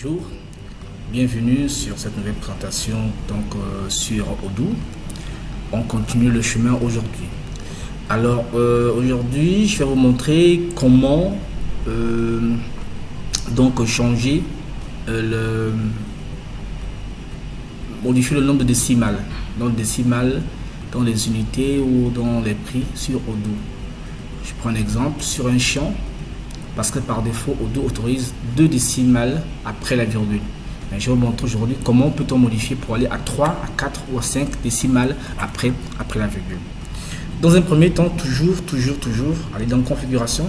Bonjour, bienvenue sur cette nouvelle présentation sur Odoo. On continue le chemin aujourd'hui. Alors aujourd'hui, je vais vous montrer comment modifier le nombre de décimales, dans les unités ou dans les prix sur Odoo. Je prends un exemple sur un champ. Parce que par défaut, Odoo autorise 2 décimales après la virgule. Mais je vais vous montrer aujourd'hui comment peut-on modifier pour aller à 3, à 4 ou à 5 décimales après la virgule. Dans un premier temps, toujours, allez dans configuration.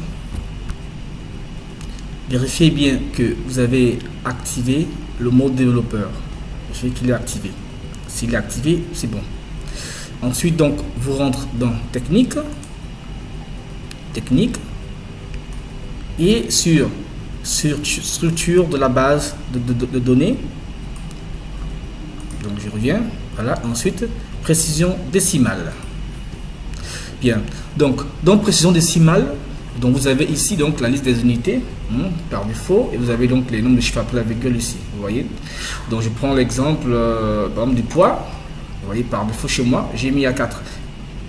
Vérifiez bien que vous avez activé le mode développeur. Je veux qu'il est activé. S'il est activé, c'est bon. Ensuite, donc, vous rentrez dans technique. Et sur structure de la base de données. Donc je reviens, voilà. Ensuite précision décimale. Bien, donc dans précision décimale, donc vous avez ici donc la liste des unités par défaut, et vous avez donc les nombres de chiffres après la virgule ici, vous voyez. Donc je prends l'exemple par exemple du poids. Vous voyez, par défaut chez moi j'ai mis à 4.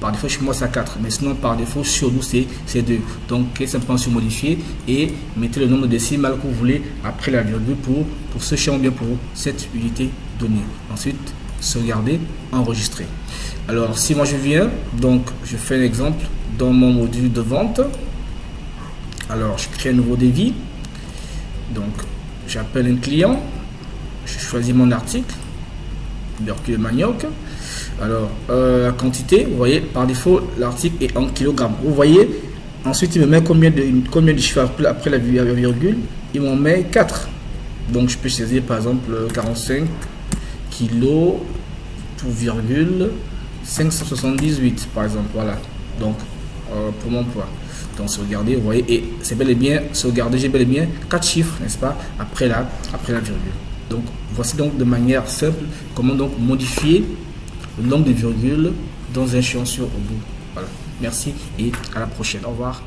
Par défaut chez moi c'est à 4, mais sinon par défaut sur nous c'est 2. Donc simplement sur modifier et mettez le nombre de décimales que vous voulez après la virgule pour ce champ, bien pour cette unité donnée. Ensuite sauvegarder, enregistrer. Alors si moi je viens, donc je fais un exemple dans mon module de vente. Alors je crée un nouveau devis, donc j'appelle un client, je choisis mon article, Hercule Manioc. Alors la quantité, vous voyez, par défaut l'article est en kilogrammes, vous voyez. Ensuite il me met combien de chiffres après la virgule, il m'en met 4. Donc je peux saisir par exemple 45 kilos pour virgule 578 par exemple, voilà. Donc pour mon poids. Donc sauvegardez, vous voyez, et c'est bel et bien sauvegardé, j'ai bel et bien 4 chiffres, n'est-ce pas, après la virgule. Donc voici donc de manière simple comment donc modifier le nombre de virgules dans un champ sur Odoo. Voilà. Merci et à la prochaine. Au revoir.